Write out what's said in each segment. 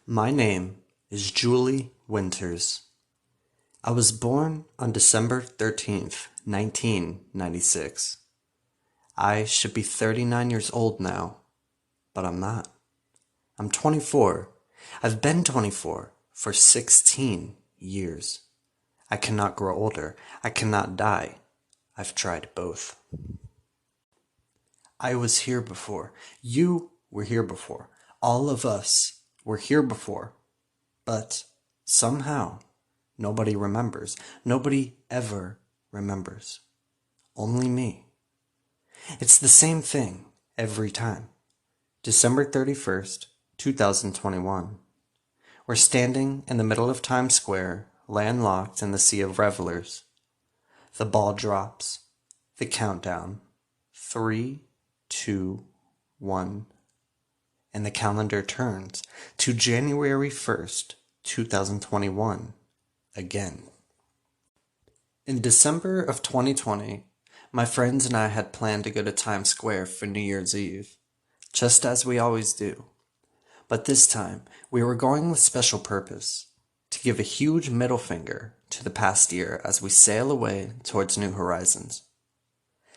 My name is Julie Winters. I was born on December 13th, 1996. I should be 39 years old now, but I'm not. I'm 24. I've been 24 for 16 years. I cannot grow older. I cannot die. I've tried both. I was here before. You were here before. All of us were here before. But somehow, nobody remembers. Nobody ever remembers. Only me. It's the same thing every time. December 31st, 2021. We're standing in the middle of Times Square, landlocked in the sea of revelers. The ball drops. The countdown. 3, 2, 1. And the calendar turns to January 1st, 2021, again. In December of 2020, my friends and I had planned to go to Times Square for New Year's Eve, just as we always do. But this time, we were going with special purpose, to give a huge middle finger to the past year as we sail away towards new horizons.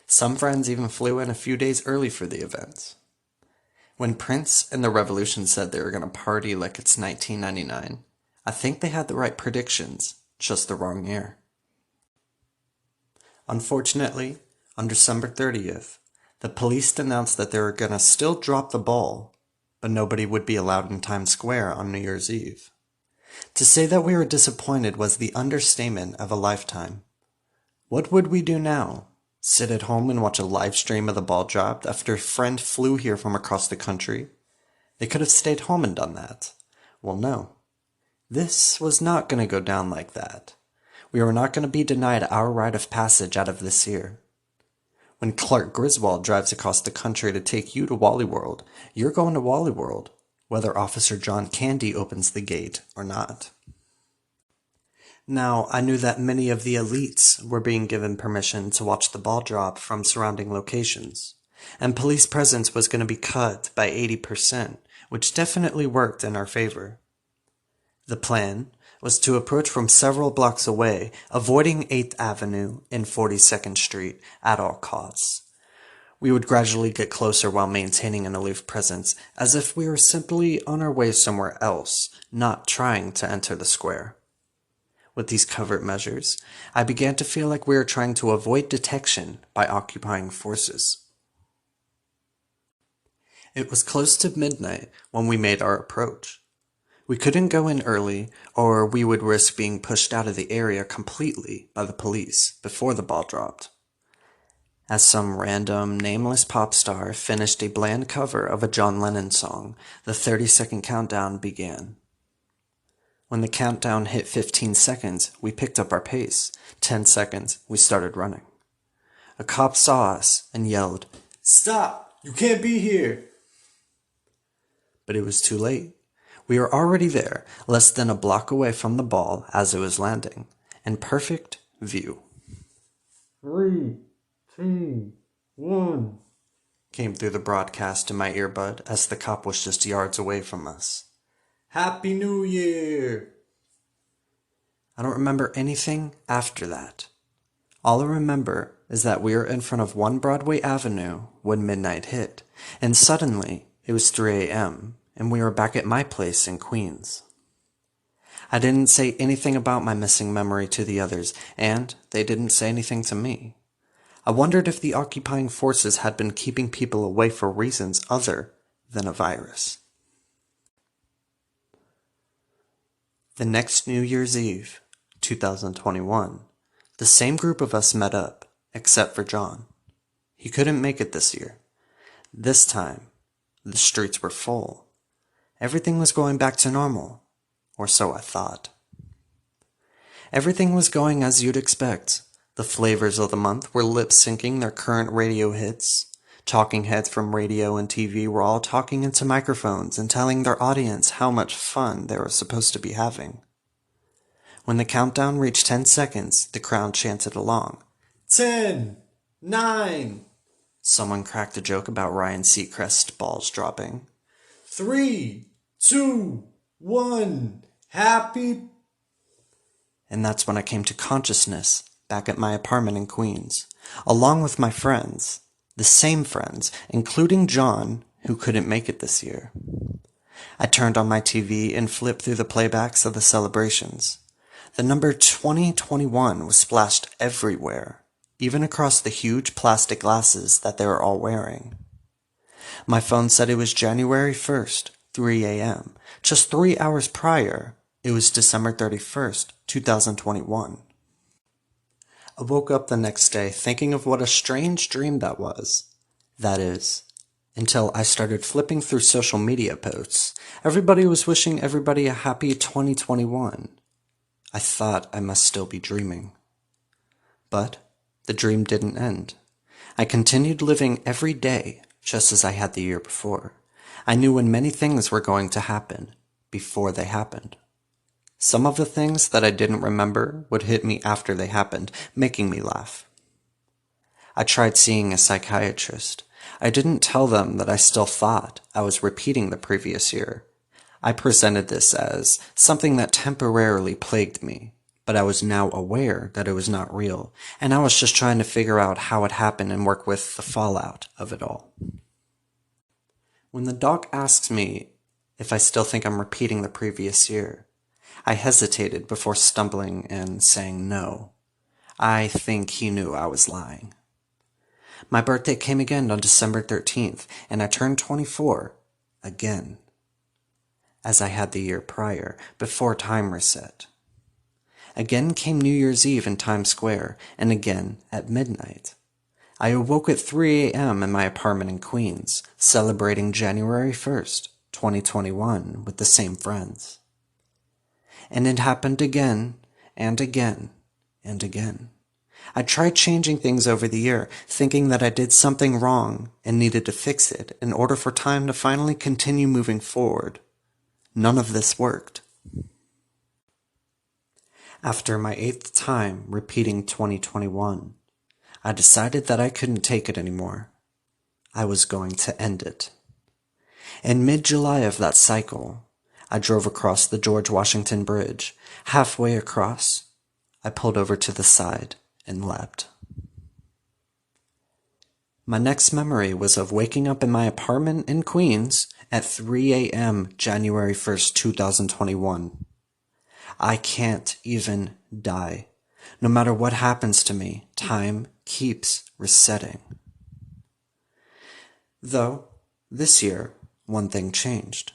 Some friends even flew in a few days early for the event. When Prince and the Revolution said they were going to party like it's 1999, I think they had the right predictions, just the wrong year. Unfortunately, on December 30th, the police announced that they were going to still drop the ball, but nobody would be allowed in Times Square on New Year's Eve. To say that we were disappointed was the understatement of a lifetime. What would we do now? Sit at home and watch a live stream of the ball drop after a friend flew here from across the country? They could have stayed home and done that. Well, no. This was not going to go down like that. We were not going to be denied our rite of passage out of this year. When Clark Griswold drives across the country to take you to Wally World, you're going to Wally World, whether Officer John Candy opens the gate or not. Now, I knew that many of the elites were being given permission to watch the ball drop from surrounding locations, and police presence was going to be cut by 80%, which definitely worked in our favor. The plan was to approach from several blocks away, avoiding 8th Avenue and 42nd Street at all costs. We would gradually get closer while maintaining an aloof presence, as if we were simply on our way somewhere else, not trying to enter the square. With these covert measures, I began to feel like we were trying to avoid detection by occupying forces. It was close to midnight when we made our approach. We couldn't go in early, or we would risk being pushed out of the area completely by the police before the ball dropped. As some random, nameless pop star finished a bland cover of a John Lennon song, the 30-second countdown began. When the countdown hit 15 seconds, we picked up our pace. 10 seconds, we started running. A cop saw us and yelled, "Stop! You can't be here!" But it was too late. We were already there, less than a block away from the ball as it was landing, in perfect view. 3, 2, 1, came through the broadcast in my earbud as the cop was just yards away from us. Happy New Year! I don't remember anything after that. All I remember is that we were in front of 1 Broadway Avenue when midnight hit, and suddenly it was 3 a.m., and we were back at my place in Queens. I didn't say anything about my missing memory to the others, and they didn't say anything to me. I wondered if the occupying forces had been keeping people away for reasons other than a virus. The next New Year's Eve, 2021, the same group of us met up, except for John. He couldn't make it this year. This time, the streets were full. Everything was going back to normal, or so I thought. Everything was going as you'd expect. The flavors of the month were lip-syncing their current radio hits. Talking heads from radio and TV were all talking into microphones and telling their audience how much fun they were supposed to be having. When the countdown reached 10 seconds, the crowd chanted along. 10, 9. Someone cracked a joke about Ryan Seacrest balls dropping. 3, 2, 1. Happy. And that's when I came to consciousness, back at my apartment in Queens, along with my friends, the same friends, including John, who couldn't make it this year. I turned on my TV and flipped through the playbacks of the celebrations. The number 2021 was splashed everywhere, even across the huge plastic glasses that they were all wearing. My phone said it was January 1st, 3 a.m. Just 3 hours prior, it was December 31st, 2021. I woke up the next day thinking of what a strange dream that was. That is, until I started flipping through social media posts. Everybody was wishing everybody a happy 2021. I thought I must still be dreaming. But the dream didn't end. I continued living every day just as I had the year before. I knew when many things were going to happen before they happened. Some of the things that I didn't remember would hit me after they happened, making me laugh. I tried seeing a psychiatrist. I didn't tell them that I still thought I was repeating the previous year. I presented this as something that temporarily plagued me, but I was now aware that it was not real, and I was just trying to figure out how it happened and work with the fallout of it all. When the doc asks me if I still think I'm repeating the previous year, I hesitated before stumbling and saying no. I think he knew I was lying. My birthday came again on December 13th, and I turned 24 again, as I had the year prior, before time reset. Again came New Year's Eve in Times Square, and again at midnight. I awoke at 3 a.m. in my apartment in Queens, celebrating January 1st, 2021 with the same friends. And it happened again, and again, and again. I tried changing things over the year, thinking that I did something wrong and needed to fix it in order for time to finally continue moving forward. None of this worked. After my 8th time repeating 2021, I decided that I couldn't take it anymore. I was going to end it. In mid-July of that cycle, I drove across the George Washington Bridge. Halfway across, I pulled over to the side and leapt. My next memory was of waking up in my apartment in Queens at 3 a.m. January 1st, 2021. I can't even die. No matter what happens to me, time keeps resetting. Though, this year, one thing changed.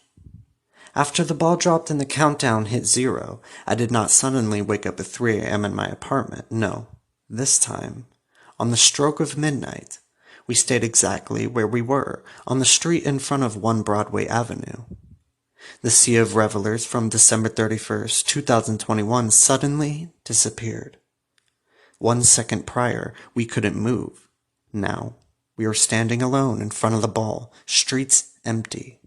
After the ball dropped and the countdown hit 0, I did not suddenly wake up at 3 a.m. in my apartment. No, this time, on the stroke of midnight, we stayed exactly where we were, on the street in front of 1 Broadway Avenue. The sea of revelers from December 31st, 2021 suddenly disappeared. 1 second prior, we couldn't move. Now, we were standing alone in front of the ball, streets empty.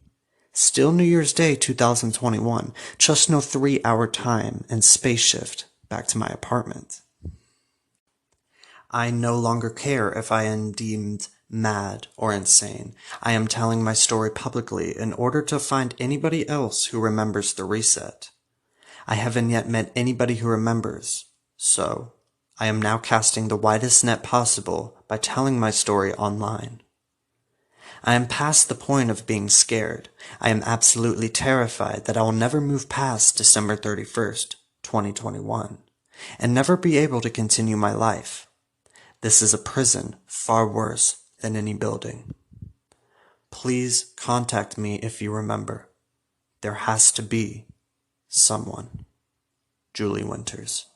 Still New Year's Day 2021, just no 3-hour time and space shift back to my apartment. I no longer care if I am deemed mad or insane. I am telling my story publicly in order to find anybody else who remembers the reset. I haven't yet met anybody who remembers, so I am now casting the widest net possible by telling my story online. I am past the point of being scared. I am absolutely terrified that I will never move past December 31st, 2021, and never be able to continue my life. This is a prison far worse than any building. Please contact me if you remember. There has to be someone. Julie Winters.